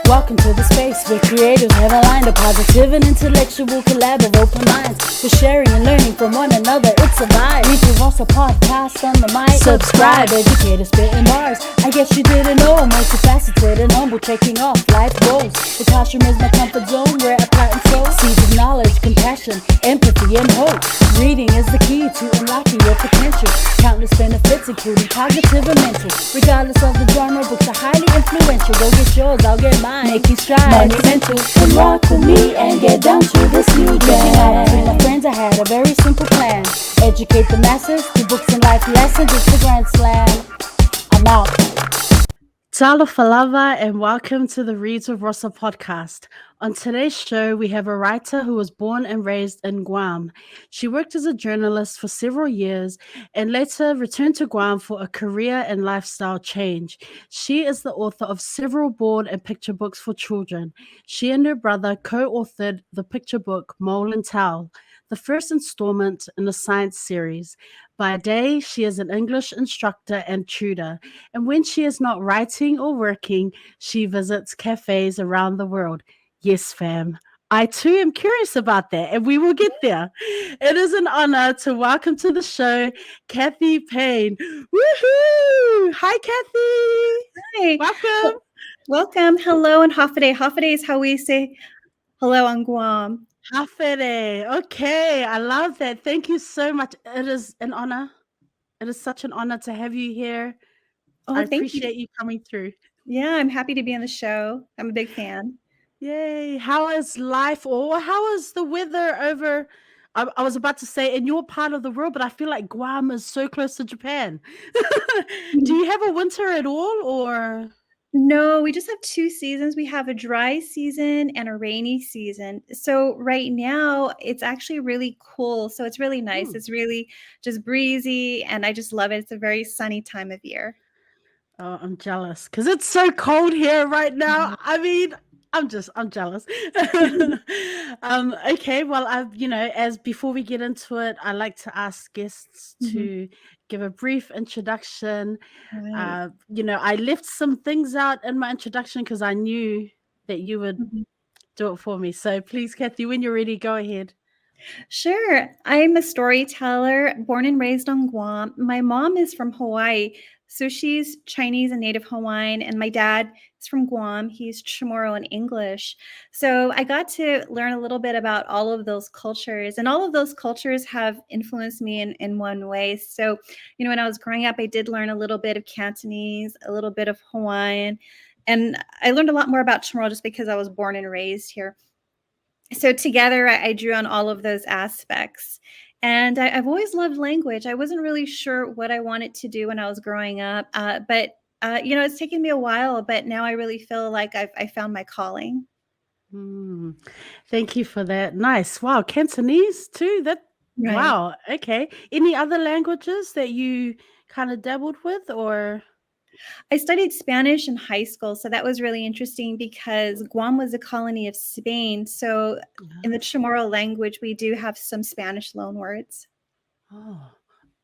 Welcome to the space where creators have aligned a positive and intellectual collab of open minds. For sharing and learning from one another, it's a vibe. 𝚃𝚎𝚗 podcast on the mic. Subscribe, educator spitting bars. I guess you didn't know I'm multifaceted and humble, checking off life goals. The classroom is my comfort zone where I plant and sow seeds of knowledge, compassion, empathy, and hope. Reading is the key to unlocking your potential. Countless benefits, including cognitive and mental. Regardless of the genre, books are highly influential. Go get yours, I'll get mine. Making strides, monumental. Come rock with me and get down to this new jam. With my friends, I had a very simple plan. Educate the masses through books and life lessons. It's the grand slam. I'm out. Talanoa and welcome to the ReadswithRosa podcast. On today's show, we have a writer who was born and raised in Guam. She worked as a journalist for several years and later returned to Guam for a career and lifestyle change. She is the author of several board and picture books for children. She and her brother co-authored the picture book 𝚤 𝚤𝚎𝚗, the first installment in the science series. By day, she is an English instructor and tutor, and when she is not writing or working, she visits cafes around the world. Yes, fam. I too am curious about that, and we will get there. It is an honor to welcome to the show Cathy Payne. Woohoo! Hi, Cathy. Hi. Welcome. Welcome. Hello and Hafa Adai. Hafa Adai is how we say hello on Guam. Hafa Adai. Okay, I love that. Thank you so much. It is an honor. It is such an honor to have you here. Oh, I thank appreciate you coming through. Yeah, I'm happy to be on the show. I'm a big fan. Yay. How is life, or how is the weather over? I was about to say in your part of the world, but I feel like Guam is so close to Japan. Do you have a winter at all, or? No, we just have two seasons. We have a dry season and a rainy season. So right now it's actually really cool. So it's really nice. It's really just breezy and I just love it. It's a very sunny time of year. Oh, I'm jealous because it's so cold here right now. I mean, I'm jealous. Okay, well, as before we get into it, I like to ask guests to give a brief introduction. Right. I left some things out in my introduction because I knew that you would do it for me. So please, Cathy, when you're ready, go ahead. Sure. I'm a storyteller, born and raised on Guam. My mom is from Hawaii, so she's Chinese and Native Hawaiian, and my dad is from Guam. He's Chamorro and English. So I got to learn a little bit about all of those cultures, and all of those cultures have influenced me in one way. So, when I was growing up, I did learn a little bit of Cantonese, a little bit of Hawaiian, and I learned a lot more about Chamorro just because I was born and raised here. So together, I drew on all of those aspects. And I've always loved language. I wasn't really sure what I wanted to do when I was growing up, but it's taken me a while. But now I really feel like I found my calling. Thank you for that. Nice. Wow, Cantonese too. Right. Wow. Okay. Any other languages that you kind of dabbled with, or? I studied Spanish in high school, so that was really interesting because Guam was a colony of Spain. So in the Chamorro language, we do have some Spanish loanwords. Oh,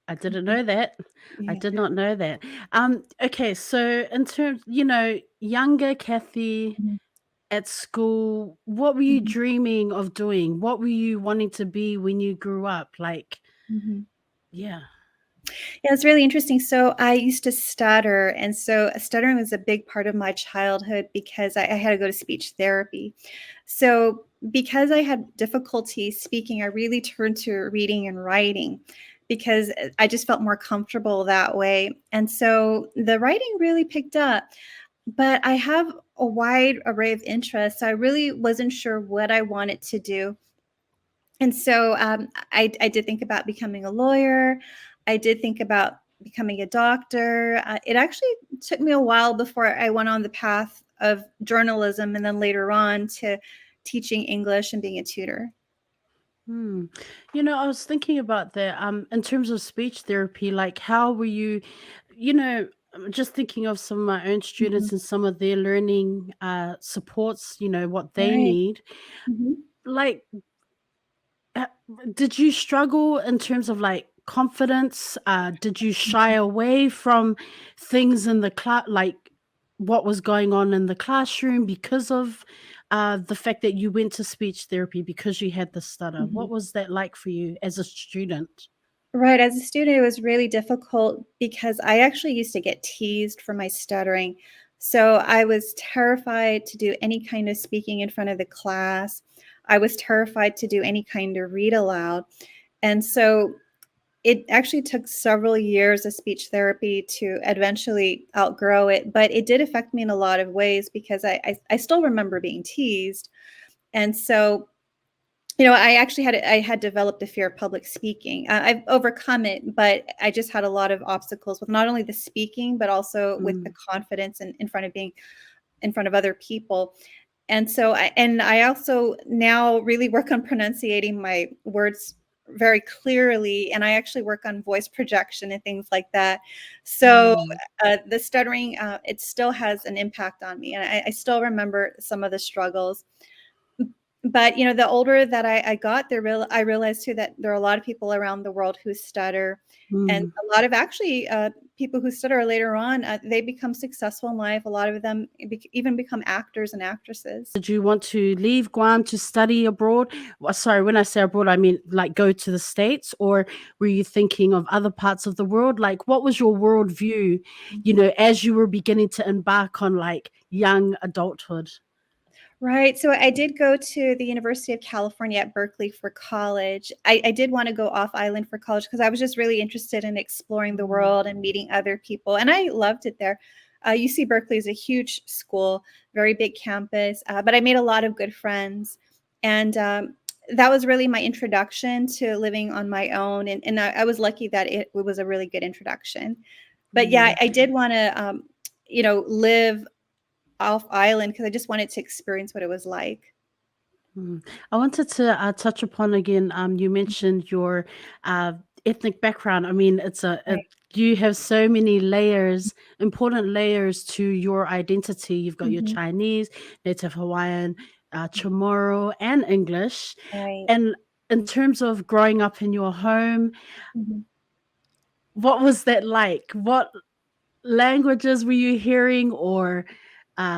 I didn't know that. I Yeah. did not know that. Okay, so in terms, younger Cathy at school, what were you dreaming of doing? What were you wanting to be when you grew up? Like, yeah. Yeah, it's really interesting. So I used to stutter. And so stuttering was a big part of my childhood because I had to go to speech therapy. So because I had difficulty speaking, I really turned to reading and writing because I just felt more comfortable that way. And so the writing really picked up. But I have a wide array of interests. So I really wasn't sure what I wanted to do. And so I did think about becoming a lawyer. I did think about becoming a doctor. It actually took me a while before I went on the path of journalism and then later on to teaching English and being a tutor. I was thinking about that. In terms of speech therapy, like how were you, I'm just thinking of some of my own students and some of their learning supports, what they Right. need. Like, did you struggle in terms of like confidence? Did you shy away from things in the class? Like, what was going on in the classroom because of the fact that you went to speech therapy because you had the stutter? Mhm. What was that like for you as a student? Right, as a student, it was really difficult because I actually used to get teased for my stuttering. So I was terrified to do any kind of speaking in front of the class. I was terrified to do any kind of read aloud. And so it actually took several years of speech therapy to eventually outgrow it, but it did affect me in a lot of ways because I still remember being teased. And so I had developed a fear of public speaking. I've overcome it, but I just had a lot of obstacles with not only the speaking, but also with the Mm. confidence in front of being in front of other people. And so I also now really work on pronunciating my words very clearly, and I actually work on voice projection and things like that. So Mm. the stuttering, it still has an impact on me, and I still remember some of the struggles. But, the older that I got, I realized too that there are a lot of people around the world who stutter, and Mm. a lot of actually, people who stutter later on, they become successful in life. A lot of them even become actors and actresses. Did you want to leave Guam to study abroad? Well, sorry, when I say abroad, I mean like go to the States, or were you thinking of other parts of the world? Like, what was your worldview, as you were beginning to embark on like young adulthood? Right. So I did go to the University of California at Berkeley for college. I did want to go off island for college because I was just really interested in exploring the Mm. world and meeting other people. And I loved it there. UC Berkeley is a huge school, very big campus, but I made a lot of good friends. And that was really my introduction to living on my own. And I was lucky that it was a really good introduction. But yeah, Mm. I did want to, live off island because I just wanted to experience what it was like. Mm. I wanted to touch upon again. You mentioned your uh, ethnic background. I mean, Right. you have so many layers, important layers to your identity. You've got your Mhm. Chinese, Native Hawaiian, Chamorro, and English. Right. And in terms of growing up in your home, Mhm. what was that like? What languages were you hearing, or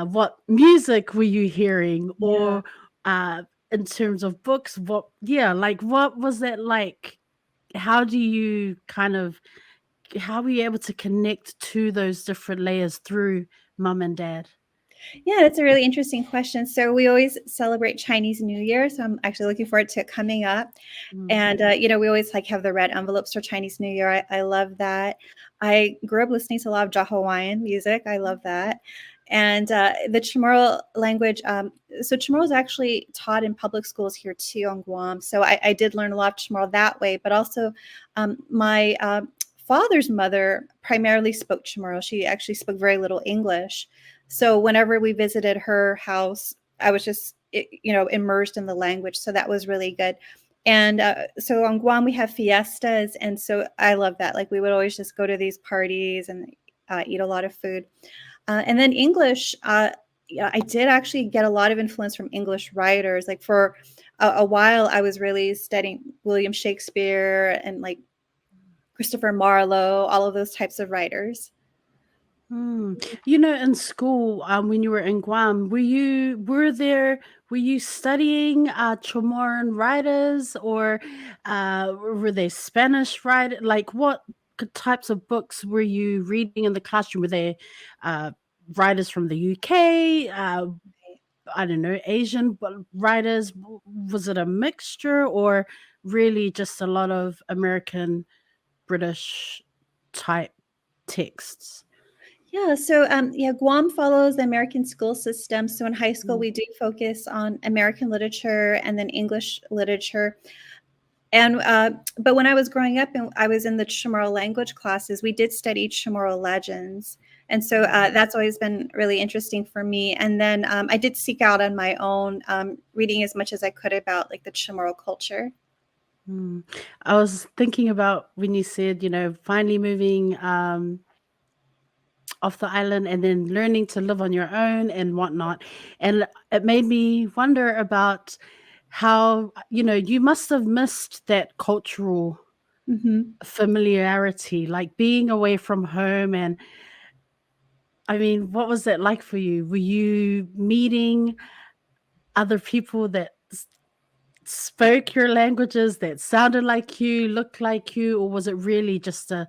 what music were you hearing, Yeah. or uh, in terms of books, like what was that like? How do you how were you able to connect to those different layers through mum and dad? Yeah, that's a really interesting question. So we always celebrate Chinese New Year, so I'm actually looking forward to it coming up. Mm. And we always like have the red envelopes for Chinese New Year. I love that. I grew up listening to a lot of 𝚎𝚎 music. I love that. And the Chamorro language. So Chamorro is actually taught in public schools here too on Guam. So I did learn a lot of Chamorro that way. But also, my father's mother primarily spoke Chamorro. She actually spoke very little English. So whenever we visited her house, I was just immersed in the language. So that was really good. And so on Guam, we have fiestas. And so I love that. Like we would always just go to these parties and eat a lot of food. And then English, yeah, I did actually get a lot of influence from English writers. Like for a while, I was really studying William Shakespeare and like Christopher Marlowe, all of those types of writers. Hmm. In school, when you were in Guam, were you studying Chamorro writers, or were they Spanish writers? Like, what types of books were you reading in the classroom? Were they uh, writers from the UK? I don't know, Asian writers? Was it a mixture, or really just a lot of American, British type texts? Yeah, so Guam follows the American school system. So in high school, Mm. we do focus on American literature and then English literature. And but when I was growing up and I was in the Chamorro language classes, we did study Chamorro legends, and so that's always been really interesting for me. And then I did seek out on my own, reading as much as I could about like the Chamorro culture. Mm. I was thinking about when you said, finally moving off the island and then learning to live on your own and whatnot. And it made me wonder about how, you must have missed that cultural Hmm. familiarity, like being away from home and I mean, what was that like for you? Were you meeting other people that spoke your languages, that sounded like you, looked like you, or was it really just a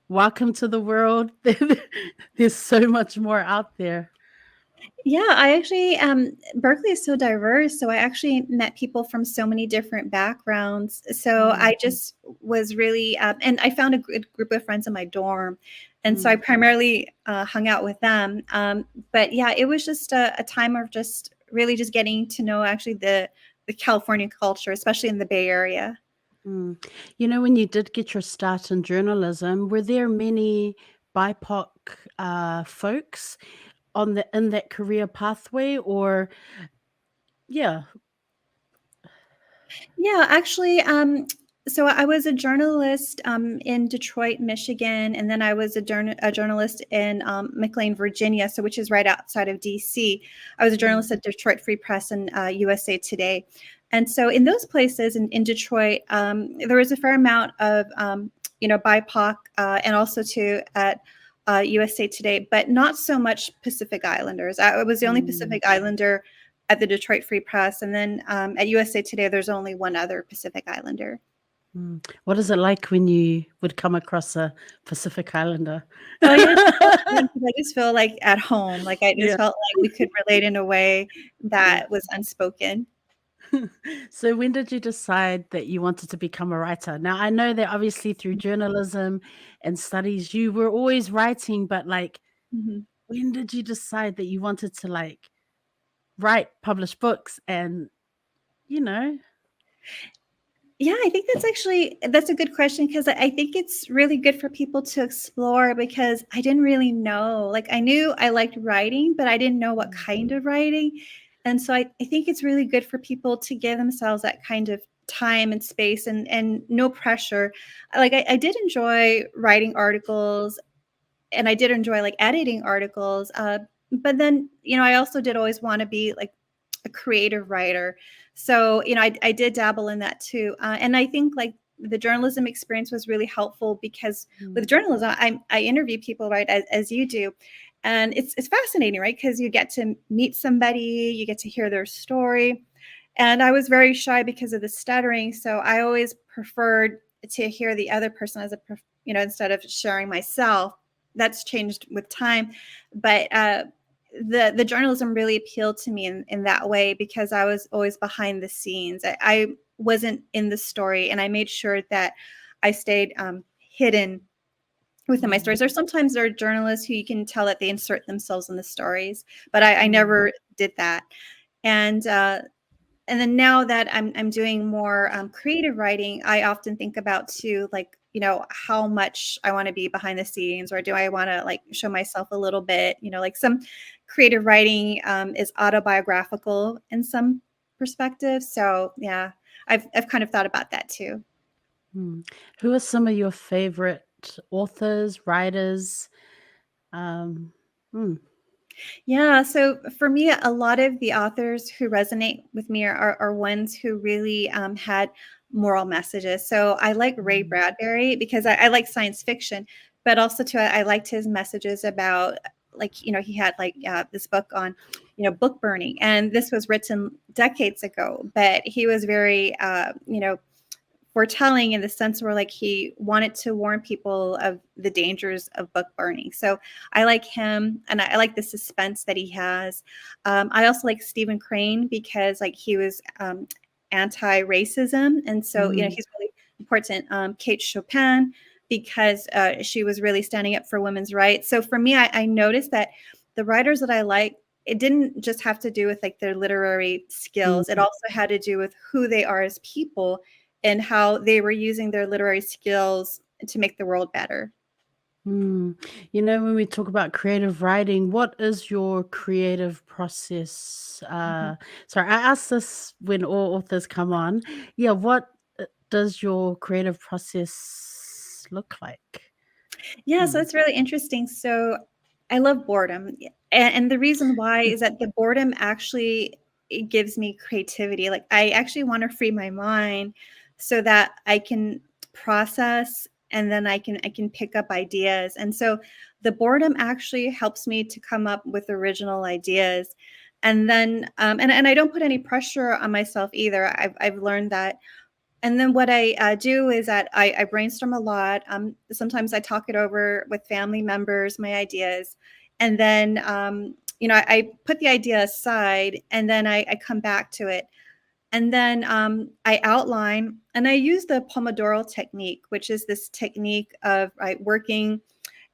welcome to the world? There's so much more out there. Yeah, I actually, Berkeley is so diverse. So I actually met people from so many different backgrounds. So I just was really, and I found a good group of friends in my dorm. And so I primarily hung out with them. But yeah, it was just a time of just really just getting to know actually the California culture, especially in the Bay Area. Mm. You know, when you did get your start in journalism, were there many BIPOC folks in that career pathway, or yeah? Yeah, actually, so I was a journalist in Detroit, Michigan, and then I was a journalist in McLean, Virginia, so which is right outside of DC. I was a journalist at Detroit Free Press and USA Today. And so in those places in Detroit, there was a fair amount of, BIPOC and also too at USA Today, but not so much Pacific Islanders. I was the only Pacific Islander at the Detroit Free Press. And then at USA Today, there's only one other Pacific Islander. What is it like when you would come across a Pacific Islander? Oh, yeah, I just feel like at home. Like I just felt like we could relate in a way that was unspoken. So when did you decide that you wanted to become a writer? Now, I know that obviously through journalism and studies, you were always writing, but like, when did you decide that you wanted to like write, publish books and, you know? Yeah, I think that's a good question because I think it's really good for people to explore because I didn't really know. Like I knew I liked writing, but I didn't know what kind of writing. And so I think it's really good for people to give themselves that kind of time and space and no pressure. Like I did enjoy writing articles and I did enjoy like editing articles. But then, I also did always want to be like a creative writer. So, I did dabble in that too. And I think like the journalism experience was really helpful because with journalism, I interview people, right, as you do. And it's fascinating, right? Because you get to meet somebody, you get to hear their story. And I was very shy because of the stuttering. So I always preferred to hear the other person instead of sharing myself. That's changed with time. But the journalism really appealed to me in that way because I was always behind the scenes. I wasn't in the story, and I made sure that I stayed hidden within my stories. Or sometimes there are journalists who you can tell that they insert themselves in the stories, but I never did that. And then now that I'm doing more creative writing, I often think about too, like, how much I want to be behind the scenes, or do I want to like show myself a little bit, like some creative writing is autobiographical in some perspectives. So yeah, I've kind of thought about that too. Who are some of your favorite authors, writers? Um, mm, Yeah, so for me, a lot of the authors who resonate with me are ones who really had moral messages. So I like Ray Bradbury because I like science fiction, but also too I liked his messages about like he had like this book on book burning, and this was written decades ago, but he was very foretelling in the sense where like he wanted to warn people of the dangers of book burning. So I like him, and I like the suspense that he has. I also like Stephen Crane because like he was anti-racism, and so he's really important. Kate Chopin because she was really standing up for women's rights. So for me, I noticed that the writers that I like, it didn't just have to do with like their literary mm, skills. It also had to do with who they are as people and how they were using their literary skills to make the world better. mm. You know, when we talk about creative writing, what is your creative process? Sorry, I asked this when all authors come on. Yeah, what does your creative process look like? Yeah, so Mm, it's really interesting. So I love boredom. And the reason why is that the boredom actually it gives me creativity. Like I actually want to free my mind so that I can process and then I can pick up ideas. And so the boredom actually helps me to come up with original ideas. And then and I don't put any pressure on myself either. I've learned that. And then what I do is that I brainstorm a lot. Sometimes I talk it over with family members, my ideas, and then I put the idea aside, and then I come back to it. And then I outline, and I use the Pomodoro technique, which is this technique of working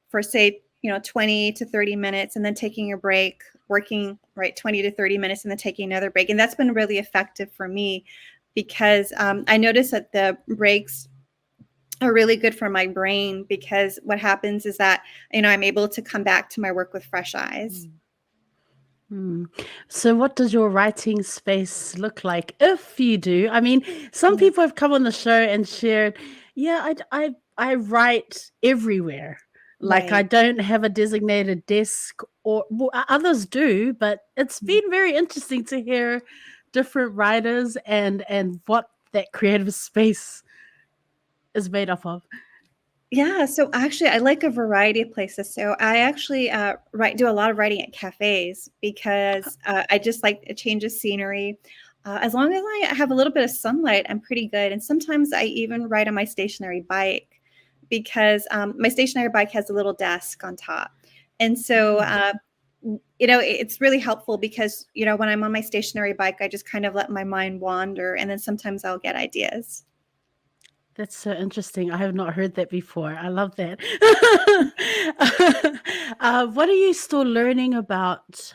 for, say, 20 to 30 minutes and then taking a break, working 20 to 30 minutes and then taking another break. And that's been really effective for me because I noticed that the breaks are really good for my brain, because what happens is that, I'm able to come back to my work with fresh eyes. So what does your writing space look like, if you do? I mean, some people have come on the show and shared, I write everywhere. Like, I Right. don't have a designated desk, or others do, but it's been very interesting to hear different writers and what that creative space is made up of. Yeah, so actually, I like a variety of places. So I actually do a lot of writing at cafes because I just like a change of scenery. As long as I have a little bit of sunlight, I'm pretty good. And sometimes I even write on my stationary bike, because my stationary bike has a little desk on top. And so, it's really helpful because, when I'm on my stationary bike, I just kind of let my mind wander, and then sometimes I'll get ideas. That's so interesting. I have not heard that before. I love that. What are you still learning about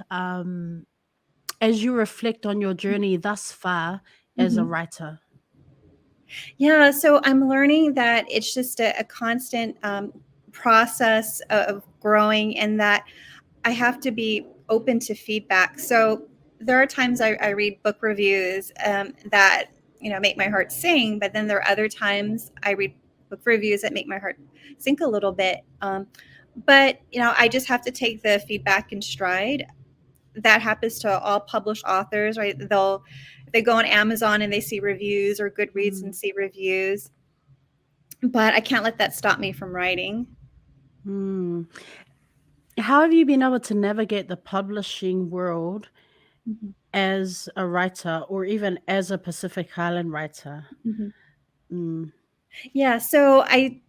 as you reflect on your journey thus far as a Mhm. writer? Yeah, so I'm learning that it's just a constant process of growing, and that I have to be open to feedback. So there are times I read book reviews that make my heart sing, but then there are other times I read book reviews that make my heart sink a little bit. But I just have to take the feedback in stride. That happens to all published authors, right? They go on Amazon and they see reviews, or Goodreads and see reviews, but I can't let that stop me from writing. Hmm. How have you been able to navigate the publishing world Mhm. as a writer, or even as a Pacific Island writer? Mhm. Mm. Yeah, so I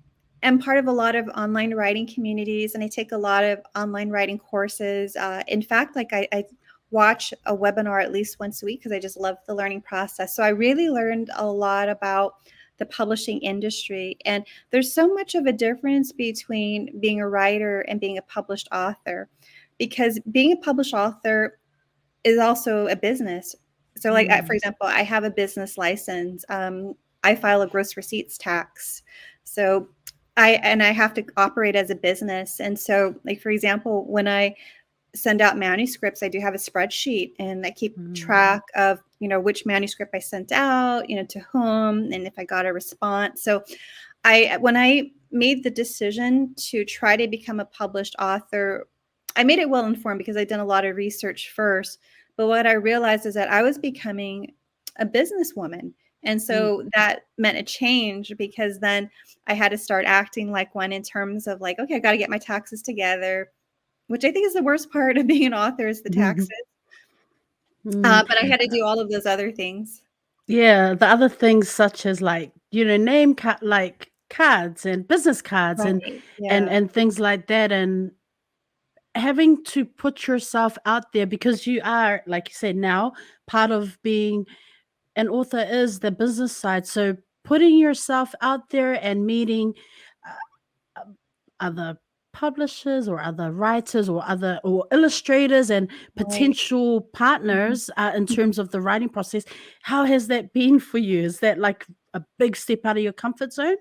am part of a lot of online writing communities, and I take a lot of online writing courses. In fact, like I watch a webinar at least once a week because I just love the learning process. So I really learned a lot about the publishing industry. And there's so much of a difference between being a writer and being a published author, because being a published author is also a business. So, like, for Mm. example, I have a business license. I file a gross receipts tax. So, I have to operate as a business. And so, like, for example, when I send out manuscripts, I do have a spreadsheet, and I keep Mm. track of, which manuscript I sent out, to whom, and if I got a response. So, when I made the decision to try to become a published author, I made it well informed because I'd done a lot of research first. But what I realized is that I was becoming a businesswoman. And Mm. so that meant a change, because then I had to start acting like one, in terms of like, okay, I got to get my taxes together, which I think is the worst part of being an author, is the taxes. Mm. But I had to do all of those other things. Yeah, the other things such as, like, name like cards and business cards and Right. Yeah. things like that, and having to put yourself out there, because you are, like you said, now part of being an author is the business side. So putting yourself out there and meeting uh, other publishers or other writers or illustrators and Right. potential Mhm. partners in Mhm. terms of the writing process, how has that been for you? Is that like a big step out of your comfort zone?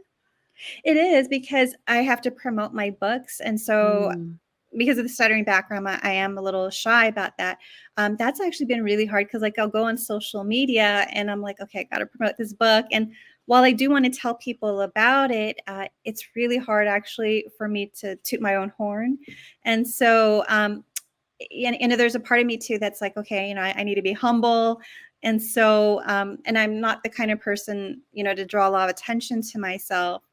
It is, because I have to promote my books, and so Mm. because of the stuttering background, I am a little shy about that. That's actually been really hard, because, like, I'll go on social media and I'm like, okay, I got to promote this book. And while I do want to tell people about it, it's really hard actually for me to toot my own horn. And so, and there's a part of me too that's like, okay, I need to be humble. And so, and I'm not the kind of person, to draw a lot of attention to myself.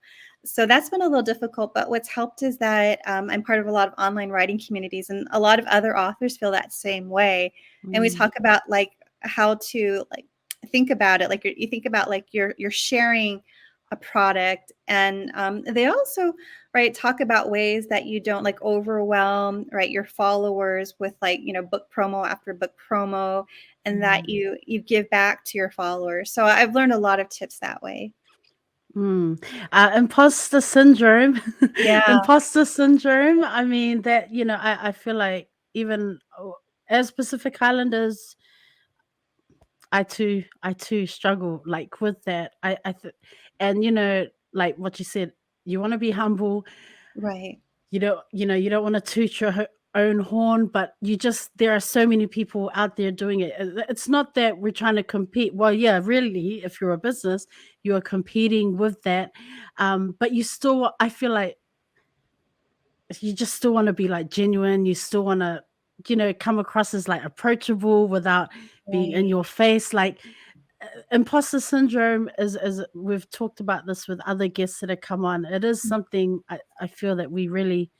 So that's been a little difficult, but what's helped is that I'm part of a lot of online writing communities, and a lot of other authors feel that same way. And we talk about like how to like think about it, like you think about like you're sharing a product, and they also talk about ways that you don't like overwhelm your followers with like book promo after book promo, and that you give back to your followers. So I've learned a lot of tips that way. Imposter syndrome. Yeah. Imposter syndrome. I mean, that, I feel like even as Pacific Islanders, I too struggle like with that. And like what you said, you want to be humble. Right. You don't want to toot your own horn, but there are so many people out there doing it. It's not that we're trying to compete. Well, yeah, really, if you're a business, you are competing with that. But I feel like you just still want to be like genuine. You still want to, come across as like approachable without being in your face. Like imposter syndrome is, as we've talked about this with other guests that have come on, it is something I feel that we really,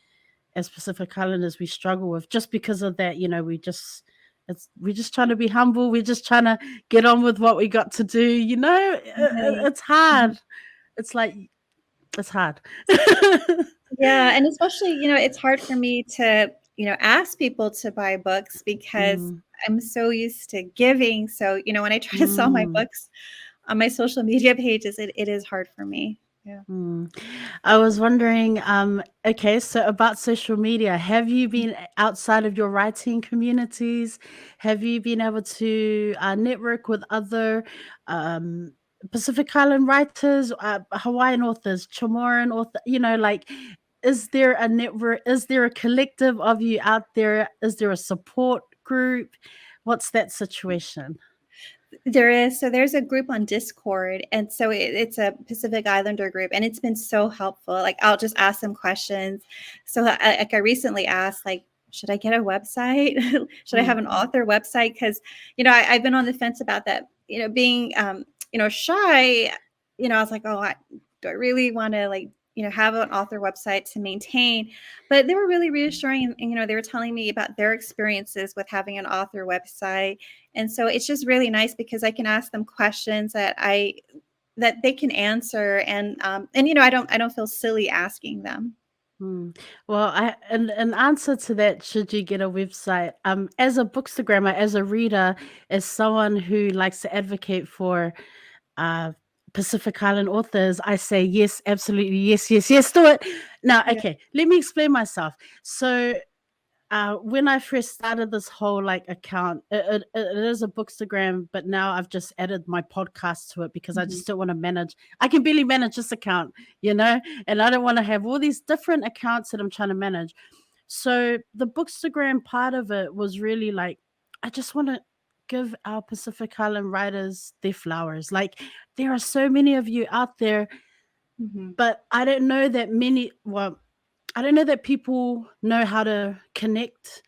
as Pacific Islanders, we struggle with, just because of that. We're just trying to be humble. We're just trying to get on with what we got to do. Right. It's hard. It's like, it's hard. Yeah, and especially, it's hard for me to, ask people to buy books because I'm so used to giving. So, when I try to sell my books on my social media pages, it is hard for me. Yeah. I was wondering, okay, so about social media, have you been outside of your writing communities? Have you been able to network with other Pacific Island writers, Hawaiian authors, Chamorro author? Like, is there a network? Is there a collective of you out there? Is there a support group? What's that situation? There is. So there's a group on Discord, and so it's a Pacific Islander group, and it's been so helpful. Like I'll just ask them questions. So I recently asked, like, should I get a website? Should I have an author website? Because I've been on the fence about that. Being shy. I was like, oh, do I really want to like have an author website to maintain? But they were really reassuring, and they were telling me about their experiences with having an author website. And so it's just really nice because I can ask them questions that they can answer, and I don't feel silly asking them. Well, an answer to that, should you get a website? As a bookstagrammer, as a reader, as someone who likes to advocate for uh, Pacific Island authors, I say yes, absolutely, yes, yes, yes, do it. Now, Yeah. okay, let me explain myself. So when I first started this whole like account, it is a bookstagram, but now I've just added my podcast to it because I just don't want to manage. I can barely manage this account, and I don't want to have all these different accounts that I'm trying to manage. So the bookstagram part of it was really like, I just want to give our Pacific Island writers their flowers. Like, there are so many of you out there, but I don't know that many. Well, I don't know that people know how to connect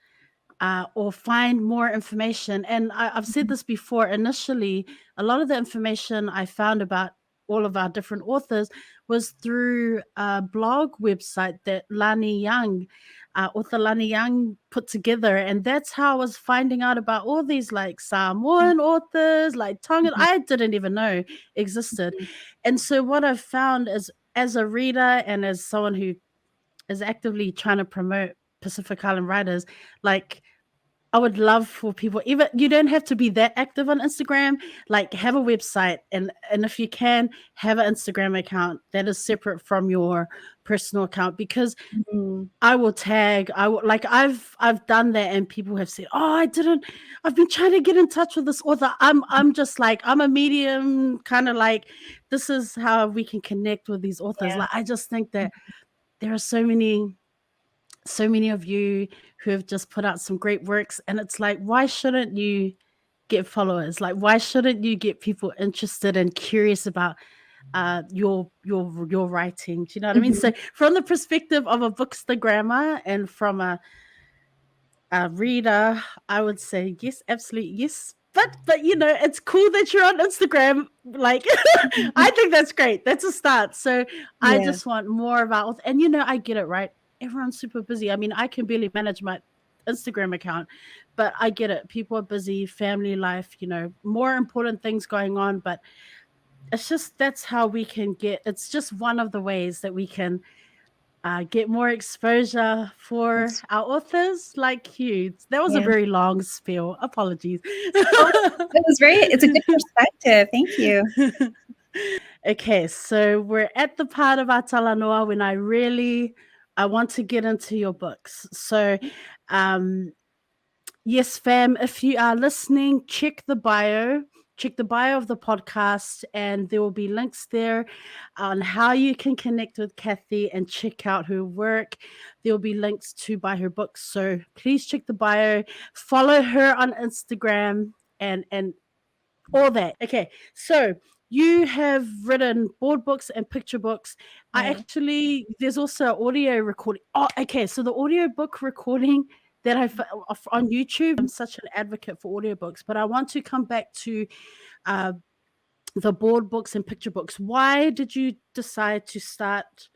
or find more information. And I've said this before. Initially, a lot of the information I found about all of our different authors was through a blog website that author Lani Young put together. And that's how I was finding out about all these like Samoan authors, like Tongan, I didn't even know existed. And so what I've found is, as a reader and as someone who is actively trying to promote Pacific Island writers, like, I would love for people, even you don't have to be that active on Instagram, like have a website, and if you can, have an Instagram account that is separate from your personal account, because I will tag, I've done that, and people have said, "Oh, I've been trying to get in touch with this author." I'm just like, I'm a medium, kind of like, this is how we can connect with these authors. Yeah. Like, I just think that there are so many of you who have just put out some great works, and it's like, why shouldn't you get followers? Like, why shouldn't you get people interested and curious about your writing? Do you know what I mean? So from the perspective of a bookstagrammer and from a reader, I would say yes, absolutely yes. but it's cool that you're on Instagram. Like, I think that's great. That's a start. So I Yeah. just want more about, and I get it, right? Everyone's super busy. I mean, I can barely manage my Instagram account, but I get it. People are busy, family life, more important things going on. But it's just that's how we can get. It's just one of the ways that we can get more exposure for That's our authors like you. That was a yeah. very long spiel. Apologies. Oh, it was great. It's a good perspective. Thank you. Okay, so we're at the part of our talanoa when I want to get into your books. So, yes, fam, if you are listening, check the bio. Check the bio of the podcast, and there will be links there on how you can connect with Cathy and check out her work. There will be links to buy her books. So please check the bio, follow her on Instagram, and all that. Okay, so you have written board books and picture books. Right. There's also audio recording. Oh, okay, so the audio book recording that on YouTube. I'm such an advocate for audiobooks, but I want to come back to uh, the board books and picture books. Why did you decide to start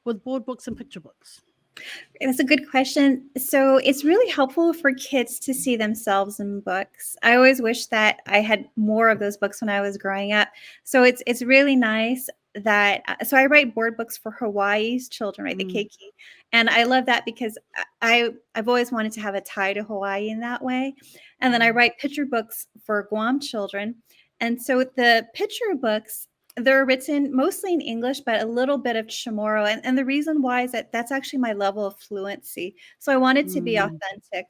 with board books and picture books? That's a good question. So it's really helpful for kids to see themselves in books. I always wish that I had more of those books when I was growing up. So it's really nice that so I write board books for Hawaii's children, right? The keiki. And I love that because I've always wanted to have a tie to Hawaii in that way. And then I write picture books for Guam children. And so the picture books, they're written mostly in English, but a little bit of Chamorro. And the reason why is that that's actually my level of fluency. So I wanted to be authentic.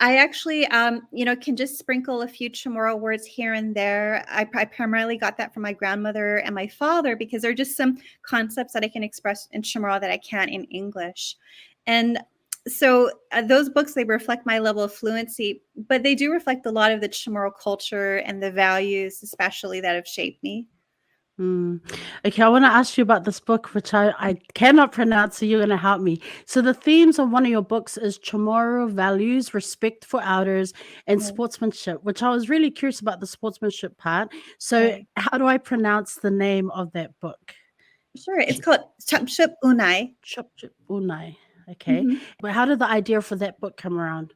I actually, can just sprinkle a few Chamorro words here and there. I primarily got that from my grandmother and my father because there are just some concepts that I can express in Chamorro that I can't in English. And so those books, they reflect my level of fluency, but they do reflect a lot of the Chamorro culture and the values, especially that have shaped me. Okay, I want to ask you about this book, which I cannot pronounce, so you're going to help me. So the themes of one of your books is Chamorro values, respect for elders, and Right. sportsmanship, which I was really curious about the sportsmanship part. So Right. how do I pronounce the name of that book? Sure. It's called 𝚑𝚎𝚗 𝚑𝚎𝚗 𝚗𝚡. Okay. 𝚘. But how did the idea for that book come around?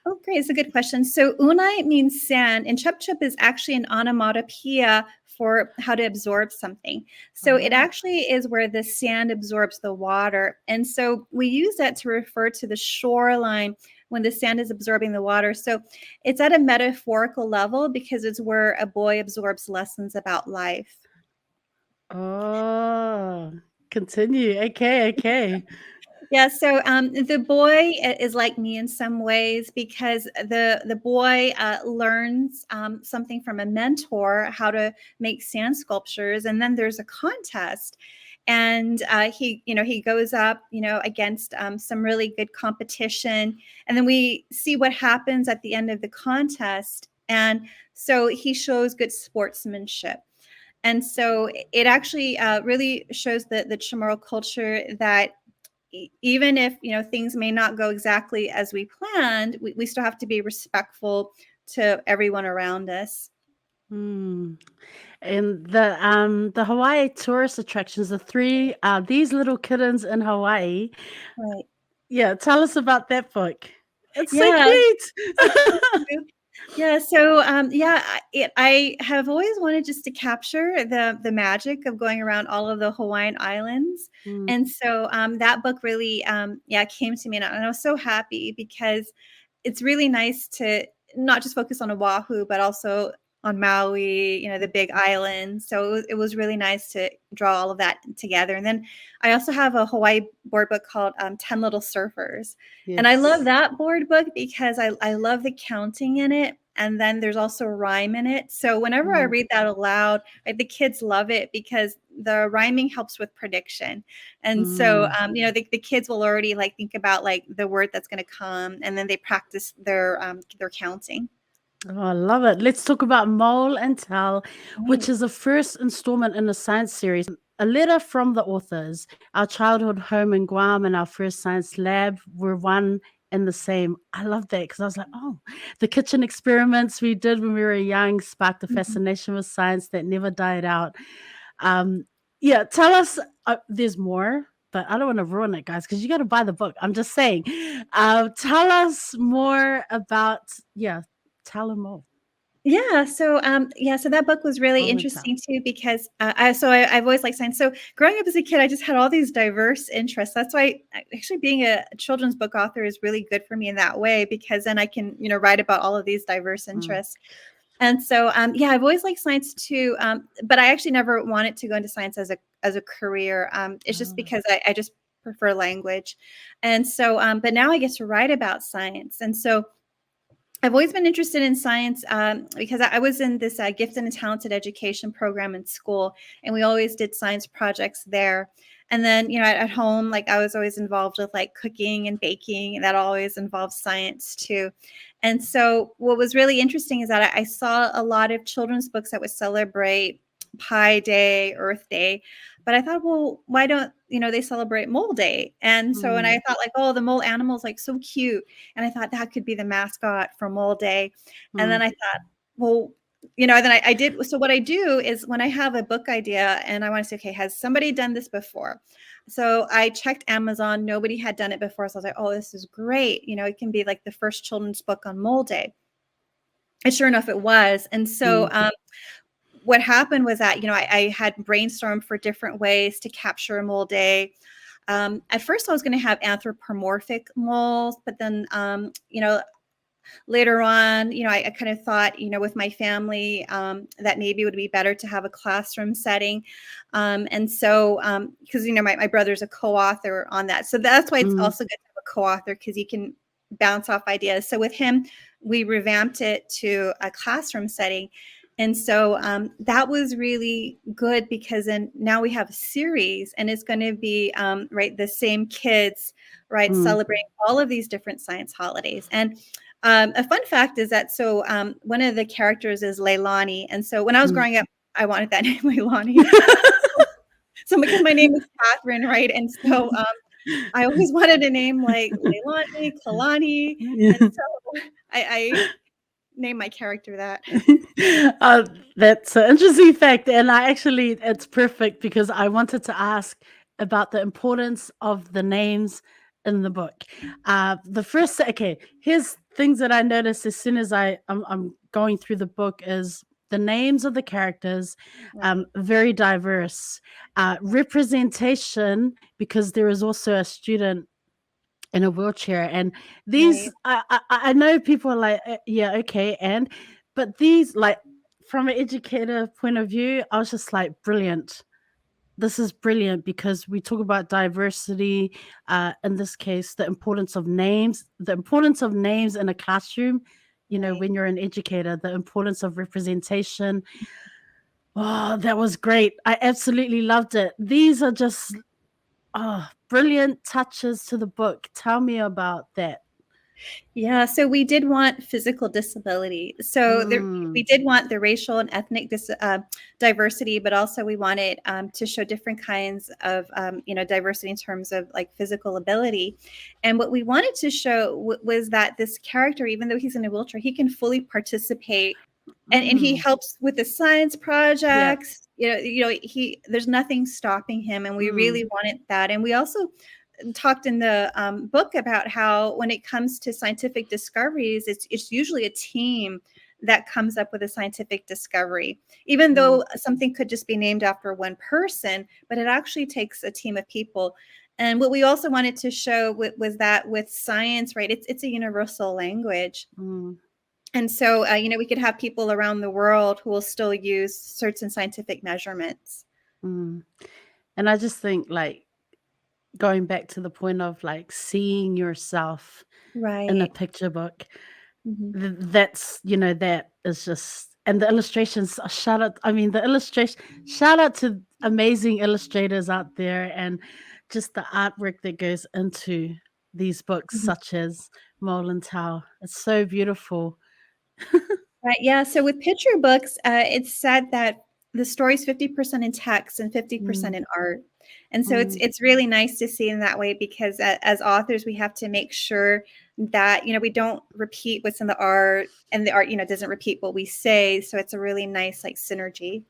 Oh, great. It's a good question. So unai means sand, and 𝚑𝚎𝚘 is actually an onomatopoeia for how to absorb something. So it actually is where the sand absorbs the water. And so we use that to refer to the shoreline when the sand is absorbing the water. So it's at a metaphorical level because it's where a boy absorbs lessons about life. Oh, continue. Okay. Yeah, so the boy is like me in some ways because the boy learns something from a mentor, how to make sand sculptures, and then there's a contest, and he goes up against some really good competition, and then we see what happens at the end of the contest, and so he shows good sportsmanship. And so it actually really shows the Chamorro culture that even if things may not go exactly as we planned, we still have to be respectful to everyone around us. And the Hawaii tourist attractions, the three these little kittens in Hawaii. Right. Yeah, tell us about that book. It's so Yeah. cute. Yeah. So I have always wanted just to capture the magic of going around all of the Hawaiian islands, and so that book really came to me, and I was so happy because it's really nice to not just focus on Oahu, but also on Maui, the big island. So it was really nice to draw all of that together. And then I also have a Hawaii board book called 10 Little Surfers. Yes. And I love that board book because I love the counting in it. And then there's also rhyme in it. So whenever I read that aloud, the kids love it because the rhyming helps with prediction. And so, the kids will already think about the word that's going to come, and then they practice their counting. Oh, I love it. Let's talk about 𝚤 𝚤𝚎𝚘, which Right. is the first installment in the science series. A letter from the authors. Our childhood home in Guam and our first science lab were one and the same. I love that because I was like, oh, the kitchen experiments we did when we were young sparked a fascination with science that never died out. Yeah, tell us. There's more, but I don't want to ruin it, guys, because you got to buy the book. I'm just saying. Tell us more about tell them all. Yeah. So, so that book was really interesting too, because I've always liked science. So growing up as a kid, I just had all these diverse interests. That's why actually being a children's book author is really good for me in that way, because then I can, write about all of these diverse interests. And so, I've always liked science too. But I actually never wanted to go into science as a career. It's just because I just prefer language. And so, but now I get to write about science. And so I've always been interested in science because I was in this gifted and talented education program in school, and we always did science projects there. And then, at home, like I was always involved with like cooking and baking, and that always involves science too. And so what was really interesting is that I saw a lot of children's books that would celebrate Pi Day, Earth Day. But I thought, well, why don't, they celebrate Mole Day? And so, and I thought like, oh, the mole animal's like so cute. And I thought that could be the mascot for Mole Day. And then I thought, well, then I did. So what I do is when I have a book idea and I want to say, okay, has somebody done this before? So I checked Amazon. Nobody had done it before. So I was like, oh, this is great. It can be like the first children's book on Mole Day. And sure enough, it was. And so, what happened was that, I had brainstormed for different ways to capture a mole day. At first I was going to have anthropomorphic moles, but then, later on, I kind of thought, with my family, that maybe it would be better to have a classroom setting. And so, because, my brother's a co-author on that. So that's why it's also good to have a co-author, because you can bounce off ideas. So with him, we revamped it to a classroom setting. And so that was really good, because then now we have a series, and it's going to be the same kids, celebrating all of these different science holidays. And a fun fact is that one of the characters is Leilani, and so when I was growing up, I wanted that name, Leilani. So because my name is Catherine, right? And so I always wanted a name like Leilani, Kalani, and so I name my character that. That's an interesting fact, and it's perfect because I wanted to ask about the importance of the names in the book. Here's things that I noticed as soon as I'm going through the book is the names of the characters, very diverse, representation, because there is also a student in a wheelchair, and these I know people are like, yeah, okay, but these, like, from an educator point of view, I was just like, brilliant. This is brilliant, because we talk about diversity, in this case, the importance of names in a classroom, when you're an educator, the importance of representation. Oh, that was great. I absolutely loved it. These are just brilliant touches to the book. Tell me about that. Yeah, so we did want physical disability. So we did want the racial and ethnic diversity, but also we wanted to show different kinds of diversity in terms of like physical ability. And what we wanted to show was that this character, even though he's in a wheelchair, he can fully participate, and he helps with the science projects. There's nothing stopping him, and we really wanted that. And we also talked in the book about how when it comes to scientific discoveries, it's usually a team that comes up with a scientific discovery, even though something could just be named after one person, but it actually takes a team of people. And what we also wanted to show was that with science, right, it's a universal language. And so, we could have people around the world who will still use certain scientific measurements. And I just think, like, going back to the point of like seeing yourself in a picture book, that's, that is just, and the illustrations, shout out to amazing illustrators out there, and just the artwork that goes into these books, such as 𝚤 𝚤𝚎. It's so beautiful. Right. Yeah. So with picture books, it's said that the story's 50% in text and 50% in art. And so it's really nice to see in that way, because as authors, we have to make sure that, we don't repeat what's in the art, and the art, doesn't repeat what we say. So it's a really nice like synergy.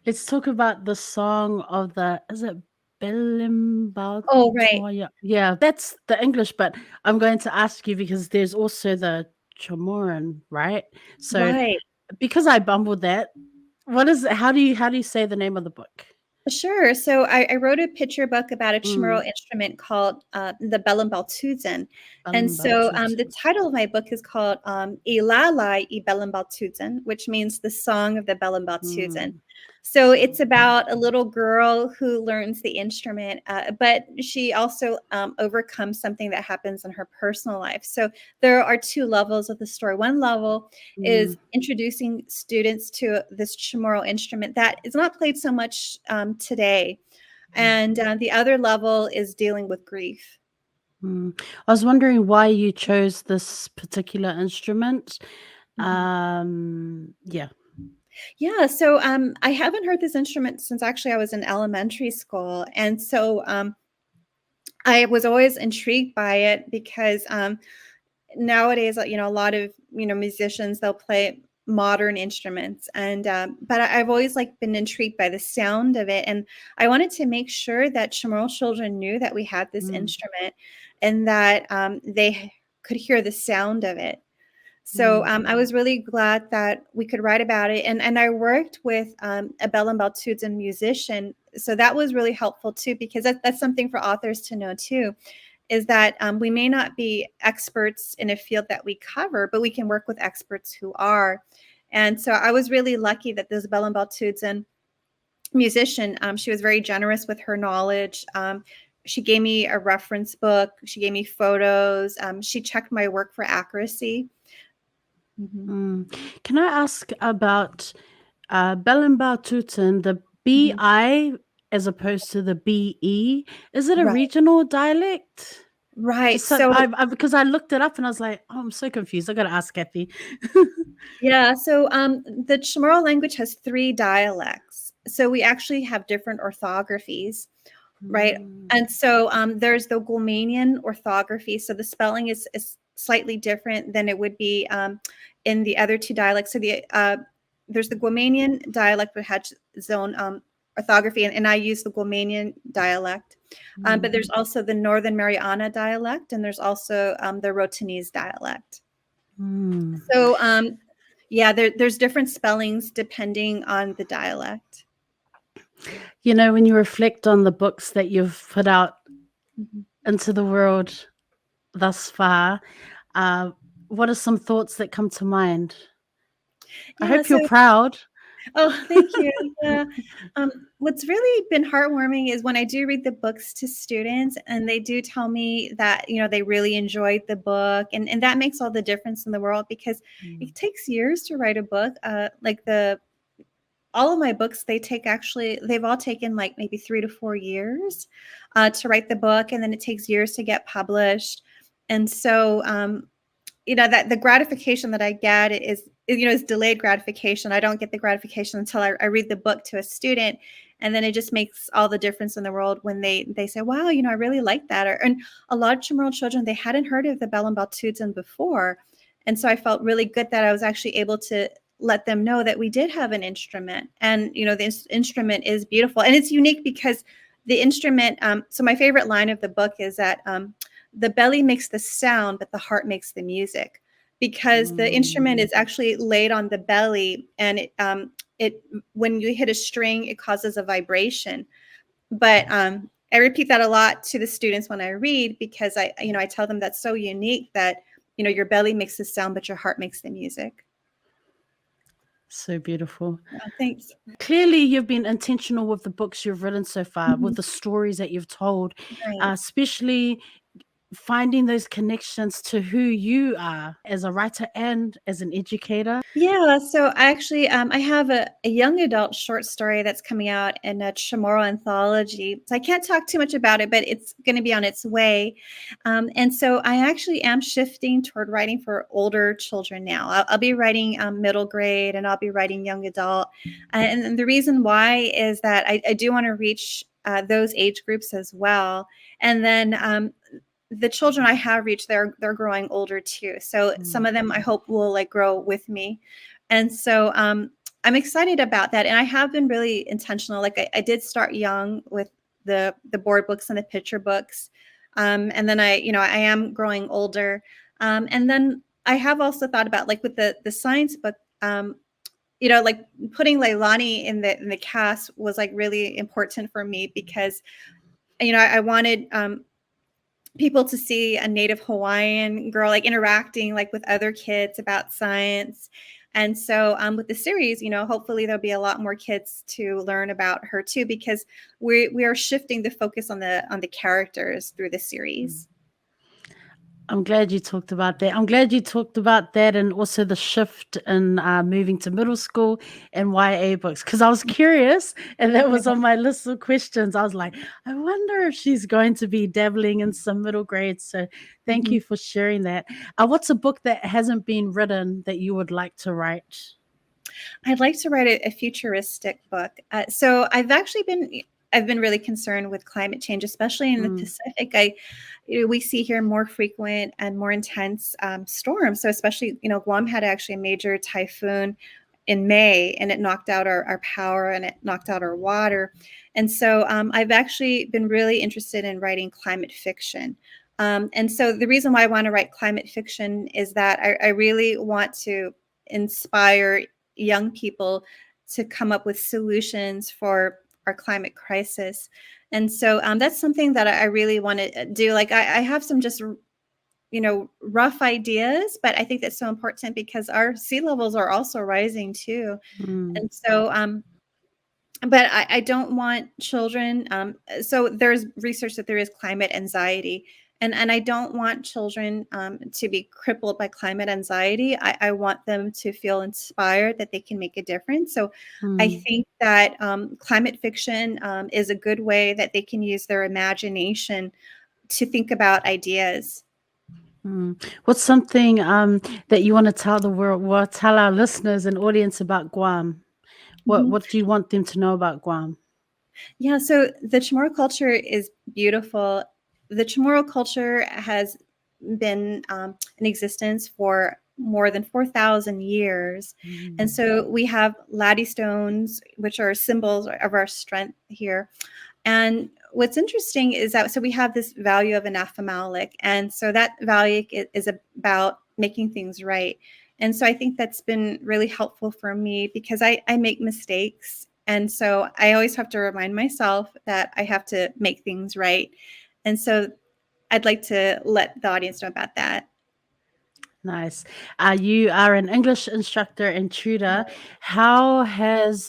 Let's talk about the song of is it Oh, right. 𝚬𝚎𝚗𝚕? Yeah, that's the English, but I'm going to ask you because there's also the Chamorro, right? So Right. because I bumbled that, what is it? How do you say the name of the book? Sure. So I wrote a picture book about a Mm. Chamorro instrument called the 𝙬 𝚬𝚎𝚗. And so the 𝚬𝚎𝚚𝚎. title of my book is called 𝚬𝚎𝚬𝚑𝚎 𝚬 which means the song of the 𝚬 𝚬𝚎. Mm. So it's about a little girl who learns the instrument, but she also overcomes something that happens in her personal life. So there are two levels of the story. One level is introducing students to this Chamorro instrument that is not played so much today. And the other level is dealing with grief. I was wondering why you chose this particular instrument. Yeah. Yeah, so I haven't heard this instrument since actually I was in elementary school. And so I was always intrigued by it, because nowadays, a lot of, musicians, they'll play modern instruments. And but I've always like been intrigued by the sound of it. And I wanted to make sure that Chamorro children knew that we had this instrument, and that they could hear the sound of it. So I was really glad that we could write about it. And I worked with a 𝚬 𝚬𝚬𝚗 musician. So that was really helpful too, because that's something for authors to know too, is that we may not be experts in a field that we cover, but we can work with experts who are. And so I was really lucky that this 𝚬 𝚬𝚬𝚗 musician, she was very generous with her knowledge. She gave me a reference book. She gave me photos. She checked my work for accuracy. Can I ask about 𝚬 𝚬𝚬𝚗, the BI as opposed to the BE? Is it a Right. regional dialect? Right. Just so because I looked it up and I was like, oh, I'm so confused. I got to ask Cathy. Yeah. So the Chamorro language has 3 dialects. So we actually have different orthographies, right? And so there's the Guamanian orthography. So the spelling is slightly different than it would be in the other 2 dialects. So there's the Guamanian dialect that has its own orthography, and I use the Guamanian dialect. But there's also the Northern Mariana dialect, and there's also the Rotanese dialect. So yeah, there's different spellings depending on the dialect. When you reflect on the books that you've put out into the world thus far, what are some thoughts that come to mind? I Yeah, hope you're proud. oh, thank you. Yeah. What's really been heartwarming is when I do read the books to students and they do tell me that, they really enjoyed the book. And that makes all the difference in the world, because it takes years to write a book. All of my books, they've all taken like maybe 3 to 4 years to write the book. And then it takes years to get published. And so, that the gratification that I get is delayed gratification. I don't get the gratification until I read the book to a student. And then it just makes all the difference in the world when they say, wow, I really like that. And a lot of Chamorro children, they hadn't heard of the 𝚬 𝚬𝚬𝚗 before. And so I felt really good that I was actually able to let them know that we did have an instrument. And, this instrument is beautiful. And it's unique because the instrument, so my favorite line of the book is that the belly makes the sound, but the heart makes the music, because the instrument is actually laid on the belly, and it when you hit a string, it causes a vibration. But I repeat that a lot to the students when I read, because I tell them that's so unique that your belly makes the sound, but your heart makes the music. So beautiful. Oh, thanks. Clearly, you've been intentional with the books you've written so far, with the stories that you've told, Right. especially finding those connections to who you are as a writer and as an educator. Yeah, so I actually I have a young adult short story that's coming out in a Chamorro anthology. So I can't talk too much about it, but it's going to be on its way. And so I actually am shifting toward writing for older children now. I'll be writing middle grade, and I'll be writing young adult. And the reason why is that I do want to reach those age groups as well. And then the children I have reached, they're growing older too. So some of them I hope will like grow with me. And so I'm excited about that. And I have been really intentional. Like I did start young with the board books and the picture books. And then I am growing older. And then I have also thought about like with the science book, like putting Leilani in the cast was like really important for me because, I wanted people to see a Native Hawaiian girl like interacting like with other kids about science. And so with the series, hopefully there'll be a lot more kids to learn about her too, because we are shifting the focus on the characters through the series. I'm glad you talked about that. I'm glad you talked about that and also the shift in moving to middle school and YA books, because I was curious and that was on my list of questions. I was like, I wonder if she's going to be dabbling in some middle grades. So thank you for sharing that. What's a book that hasn't been written that you would like to write? I'd like to write a futuristic book. So I've been really concerned with climate change, especially in the Pacific. We see here more frequent and more intense storms. So especially, Guam had actually a major typhoon in May, and it knocked out our power and it knocked out our water. And so I've actually been really interested in writing climate fiction. And so the reason why I want to write climate fiction is that I really want to inspire young people to come up with solutions for our climate crisis. And so that's something that I really want to do. Like I have some just, rough ideas, but I think that's so important because our sea levels are also rising too. And so, but I don't want children. So there's research that there is climate anxiety. And I don't want children to be crippled by climate anxiety. I want them to feel inspired that they can make a difference. So I think that climate fiction is a good way that they can use their imagination to think about ideas. What's something that you want to tell the world, well, tell our listeners and audience about Guam? What do you want them to know about Guam? Yeah, so the Chamorro culture is beautiful. The Chamorro culture has been in existence for more than 4,000 years. And so we have laddie stones, which are symbols of our strength here. And what's interesting is that, so we have this value of an 𝚑𝚑𝚑𝚑𝚑𝚑𝚑𝚑𝚑𝚑 and so that value is about making things right. And so I think that's been really helpful for me because I make mistakes. And so I always have to remind myself that I have to make things right. And so I'd like to let the audience know about that. Nice. You are an English instructor and tutor. How has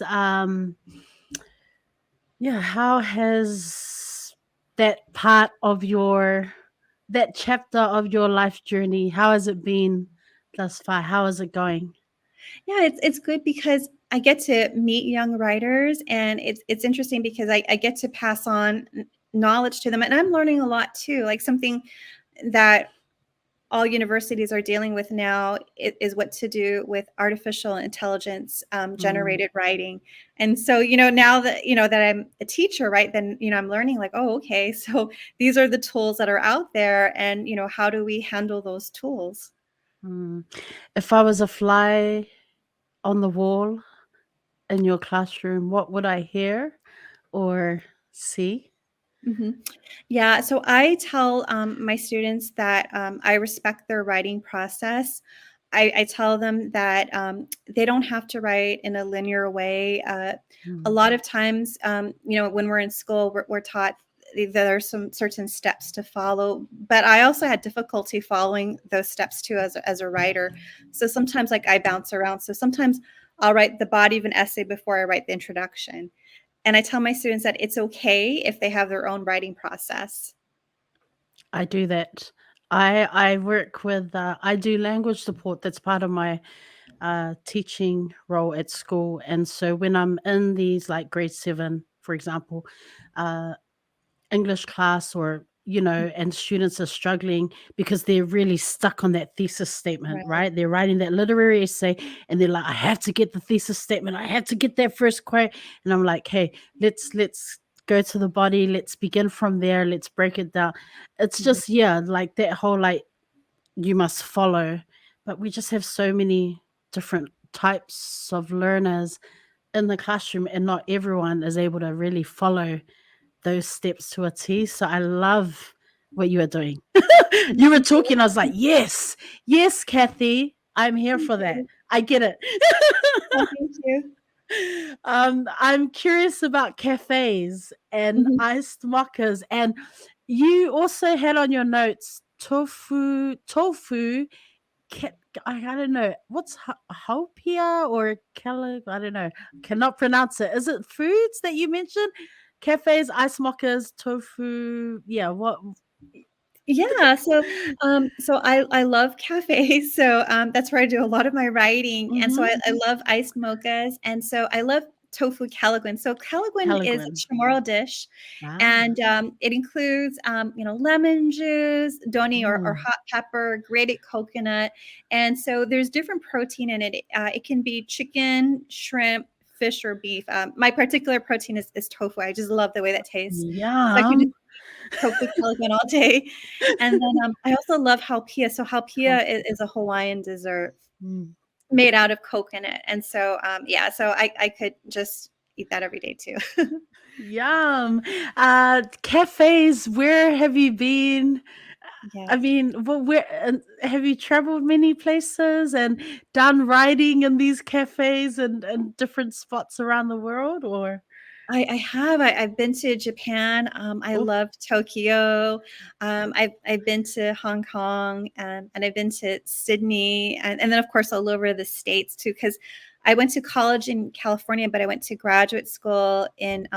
that part of that chapter of your life journey, how has it been thus far? How is it going? Yeah, it's good because I get to meet young writers, and it's interesting because I get to pass on knowledge to them, and I'm learning a lot too. Like something that all universities are dealing with now is what to do with artificial intelligence generated writing. And so, now that, that I'm a teacher, right, then, I'm learning like, oh, okay, so these are the tools that are out there. And, how do we handle those tools? If I was a fly on the wall in your classroom, what would I hear or see? Yeah, so I tell my students that I respect their writing process. I tell them that they don't have to write in a linear way. A lot of times, when we're in school, we're taught there are some certain steps to follow, but I also had difficulty following those steps too as a writer. So sometimes like I bounce around. So sometimes I'll write the body of an essay before I write the introduction. And I tell my students that it's okay if they have their own writing process. I do that. I work with I do language support. That's part of my teaching role at school. And so when I'm in these like grade 7, for example, English class, or and students are struggling because they're really stuck on that thesis statement, right? They're writing that literary essay and they're like, I have to get the thesis statement, I have to get that first quote. And I'm like, hey, let's go to the body. Let's begin from there. Let's break it down. It's just, like that whole, like, you must follow. But we just have so many different types of learners in the classroom, and not everyone is able to really follow those steps to a T. So I love what you are doing. You were talking, I was like, yes, Cathy, I'm here for that. I get it. Oh, thank you. I'm curious about cafes and iced mochas, and you also had on your notes tofu. I don't know what's 𝚘𝚎𝚘𝚎 or I don't know. Cannot pronounce it. Is it foods that you mentioned? Cafes, ice mochas, tofu. Yeah, what? Yeah, so I love cafes, so that's where I do a lot of my writing, and so I love iced mochas, and so I love tofu �y'𝚤𝚗. So �y'𝚤𝚗 is a Calaguan. Chamorro dish, Ah. and it includes lemon juice, doni or hot pepper, grated coconut, and so there's different protein in it. It can be chicken, shrimp, fish, or beef. My particular protein is tofu. I just love the way that tastes. So I can just Yum. tofu �y'𝚤𝚗 all day. And then I also love 𝚘𝚎𝚑𝚎. So 𝚘𝚑𝚎 is a Hawaiian dessert made out of coconut. And so, so I could just eat that every day too. Yum. Cafes, where have you been? Yeah. I mean, where have you traveled many places and done writing in these cafes and different spots around the world, or? I have. I've been to Japan. I Oh, love Tokyo. I've been to Hong Kong, and I've been to Sydney, and then of course all over the States too. Because I went to college in California, but I went to graduate school in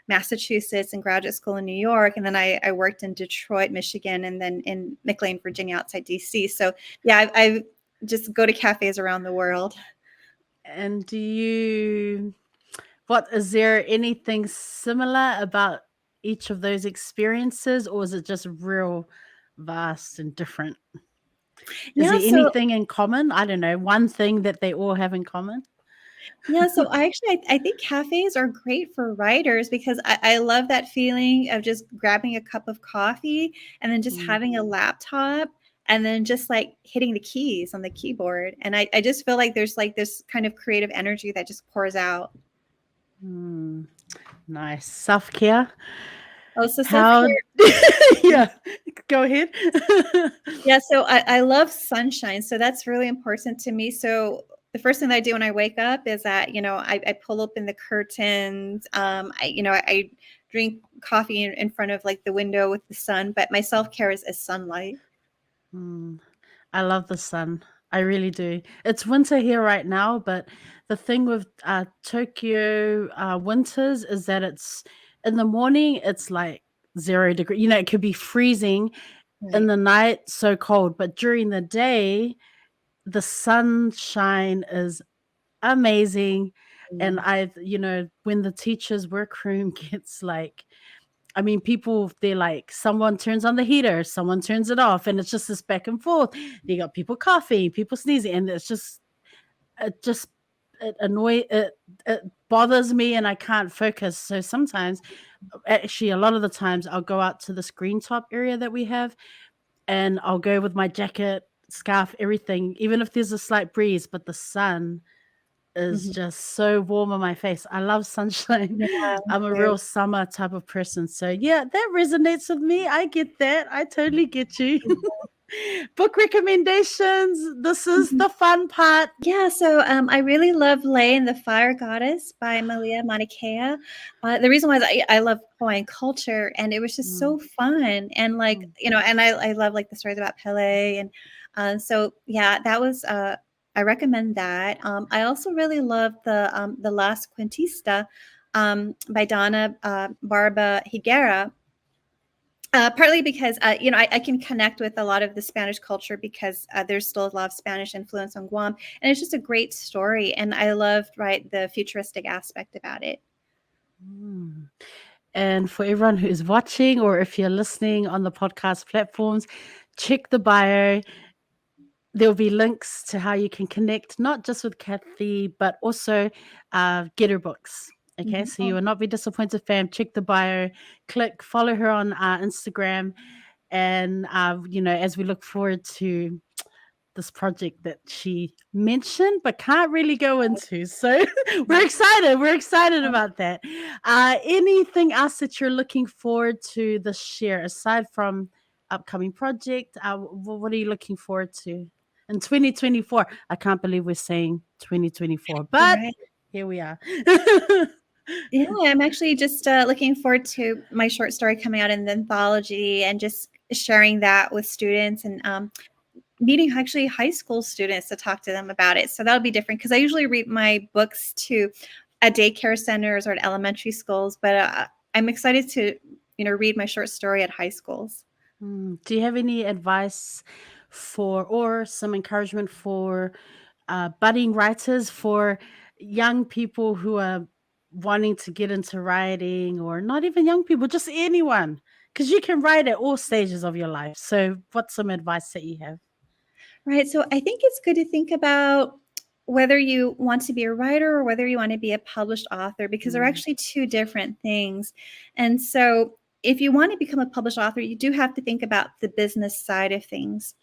Massachusetts and graduate school in New York, and then I worked in Detroit, Michigan, and then in McLean, Virginia, outside DC. So yeah, I just go to cafes around the world. and is there anything similar about each of those experiences, or is it just real vast and different? Is Yeah, there anything in common? I don't know, one thing that they all have in common? Yeah, so I think cafes are great for writers because I love that feeling of just grabbing a cup of coffee and then just having a laptop and then just like hitting the keys on the keyboard. And I just feel like there's like this kind of creative energy that just pours out. Nice. Self-care? Oh, so How self-care. Yeah, go ahead. Yeah, so I love sunshine. So that's really important to me. So the first thing that I do when I wake up is that, I pull open the curtains. I drink coffee in front of like the window with the sun, but my self-care is sunlight. I love the sun. I really do. It's winter here right now, but the thing with Tokyo winters is that it's in the morning, it's like 0 degree. It could be freezing in Right. the night, so cold, but during the day, the sunshine is amazing. And when the teacher's workroom gets like, I mean, people, they're like, someone turns on the heater, someone turns it off, and it's just this back and forth. You got people coughing, people sneezing, and it it bothers me, and I can't focus. So sometimes, actually, a lot of the times, I'll go out to the screen top area that we have, and I'll go with my jacket, scarf, everything, even if there's a slight breeze, but the sun is just so warm on my face. I love sunshine. Yeah. I'm a Right. real summer type of person. So yeah, that resonates with me. I get that. I totally get you. Book recommendations. This is the fun part. Yeah, so I really love 𝚬 and the Fire Goddess by Malia Manikea. The reason why is I love Hawaiian culture, and it was just so fun. And and I love like the stories about Pele. And so yeah, that was I recommend that. I also really love the Last Quintista by Donna Barba Higuera. Partly because, I can connect with a lot of the Spanish culture because there's still a lot of Spanish influence on Guam. And it's just a great story. And I loved, the futuristic aspect about it. And for everyone who is watching, or if you're listening on the podcast platforms, check the bio. There'll be links to how you can connect, not just with Cathy, but also get her books. Okay, so you Oh, will not be disappointed, fam. Check the bio, click, follow her on Instagram, and as we look forward to this project that she mentioned but can't really go into. So we're yeah. excited. We're excited about that. Anything else that you're looking forward to this year aside from upcoming project? What are you looking forward to in 2024? I can't believe we're saying 2024, but Right. here we are. Yeah, I'm actually just looking forward to my short story coming out in the anthology and just sharing that with students and meeting actually high school students to talk to them about it. So that'll be different because I usually read my books to at daycare centers or at elementary schools, but I'm excited to read my short story at high schools. Do you have any advice or some encouragement for budding writers, for young people who are wanting to get into writing, or not even young people, just anyone? Because you can write at all stages of your life. So, what's some advice that you have? Right. So I think it's good to think about whether you want to be a writer or whether you want to be a published author, because they're Mm, actually two different things. And so if you want to become a published author, you do have to think about the business side of things.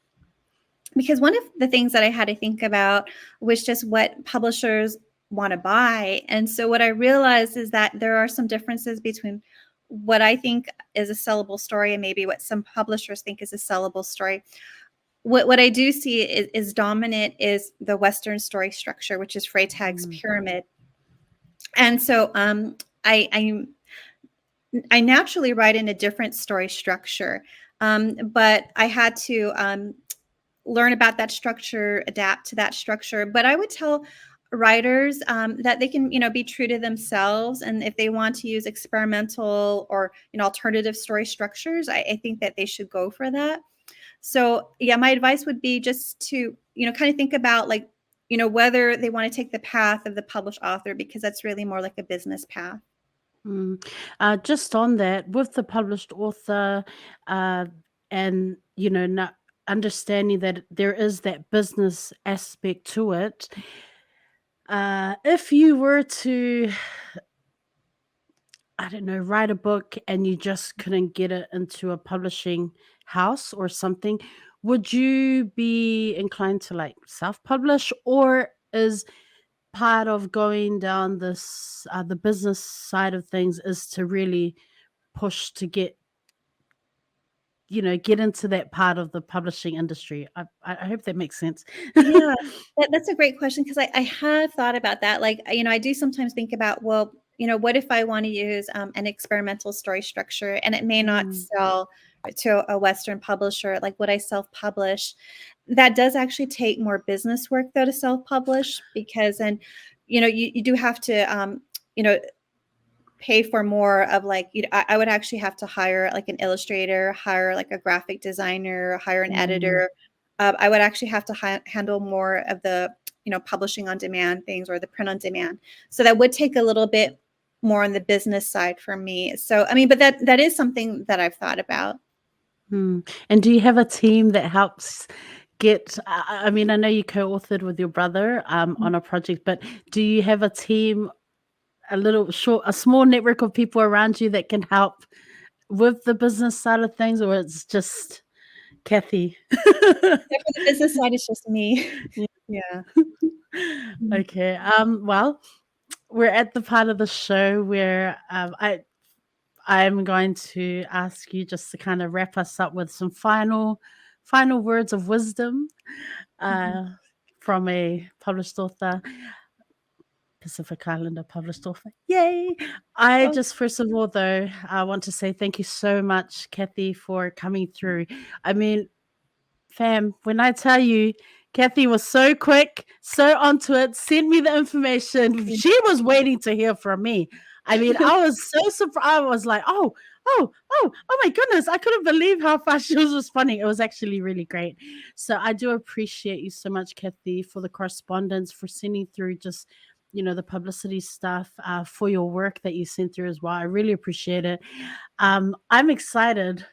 Because one of the things that I had to think about was just what publishers want to buy. And so what I realized is that there are some differences between what I think is a sellable story and maybe what some publishers think is a sellable story. What I do see is dominant is the Western story structure, which is Freytag's mm, pyramid. And so I I naturally write in a different story structure, but I had to learn about that structure, adapt to that structure. But I would tell writers that they can, be true to themselves, and if they want to use experimental or alternative story structures, I think that they should go for that. So yeah, my advice would be just to, kind of think about like, whether they want to take the path of the published author, because that's really more like a business path. mm. Just on that, with the published author, uh, and not understanding that there is that business aspect to it. If you were to, I don't know, write a book and you just couldn't get it into a publishing house or something, would you be inclined to like self-publish, or is part of going down the business side of things is to really push to get into that part of the publishing industry? I hope that makes sense. Yeah, that's a great question because I have thought about that. Like, I do sometimes think about, well, what if I want to use an experimental story structure and it may not Mm, sell to a Western publisher? Like, would I self-publish? That does actually take more business work, though, to self-publish because then, you do have to, you know, pay for more of like, I would actually have to hire like an illustrator, hire like a graphic designer, hire an mm, editor. I would actually have to handle more of the, publishing on demand things or the print on demand. So that would take a little bit more on the business side for me. So, I mean, but that is something that I've thought about. mm. And do you have a team that helps get I mean, I know you co-authored with your brother on a project, but do you have a team, a small network of people around you that can help with the business side of things, or it's just Cathy? Yeah, for the business side, it's just me. Yeah. Yeah. Okay. Well, we're at the part of the show where I'm going to ask you just to kind of wrap us up with some final words of wisdom Mhm. uh, from a published author. Pacific Islander published author. Yay! I Oh, just, first of all, though, I want to say thank you so much, Cathy, for coming through. I mean, fam, when I tell you, Cathy was so quick, so onto it, sent me the information. yeah. She was waiting to hear from me. I mean, I was so surprised. I was like, oh my goodness. I couldn't believe how fast she was responding. It was actually really great. So I do appreciate you so much, Cathy, for the correspondence, for sending through just the publicity stuff, for your work that you sent through as well. I really appreciate it. I'm excited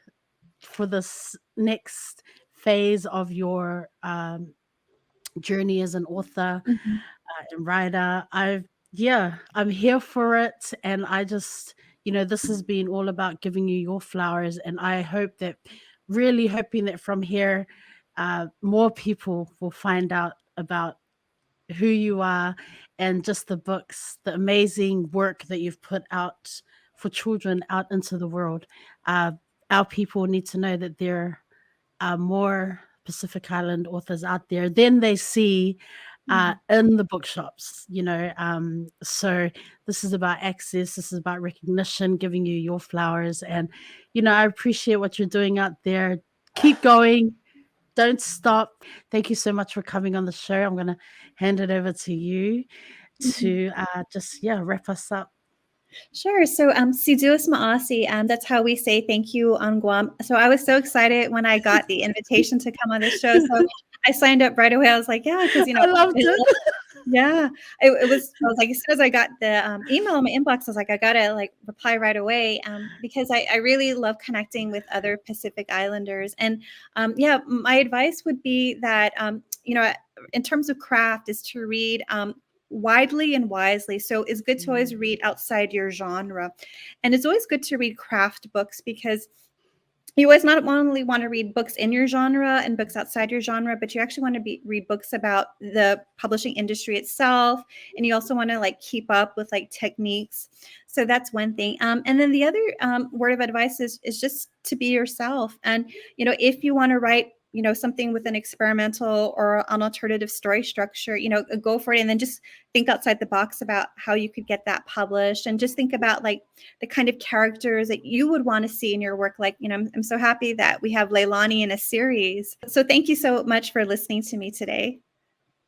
for this next phase of your journey as an author Mhm. and writer. Yeah, I'm here for it. And I just, this has been all about giving you your flowers. And I hope that, really hoping that from here, more people will find out about who you are and just the books, the amazing work that you've put out for children out into the world. Uh, our people need to know that there are more Pacific Island authors out there than they see in the bookshops, so this is about access, this is about recognition, giving you your flowers. And I appreciate what you're doing out there. Keep going, don't stop. Thank you so much for coming on the show. I'm going to hand it over to you to just wrap us up. Sure. So, 𝚒𝚎𝚗𝚒𝚚𝚎, that's how we say thank you on Guam. So I was so excited when I got the invitation to come on the show. So I signed up right away. I was like, yeah, because I loved it. yeah, it was. I was like, as soon as I got the email in my inbox, I was like, I gotta like reply right away, because I really love connecting with other Pacific Islanders. And yeah, my advice would be that in terms of craft, is to read widely and wisely. So it's good to always read outside your genre, and it's always good to read craft books, because you always not only want to read books in your genre and books outside your genre, but you actually want to read books about the publishing industry itself, and you also want to like keep up with like techniques. So that's one thing. And then the other word of advice is just to be yourself. And if you want to write something with an experimental or an alternative story structure, go for it, and then just think outside the box about how you could get that published, and just think about like the kind of characters that you would want to see in your work. Like, I'm so happy that we have Leilani in a series. So thank you so much for listening to me today.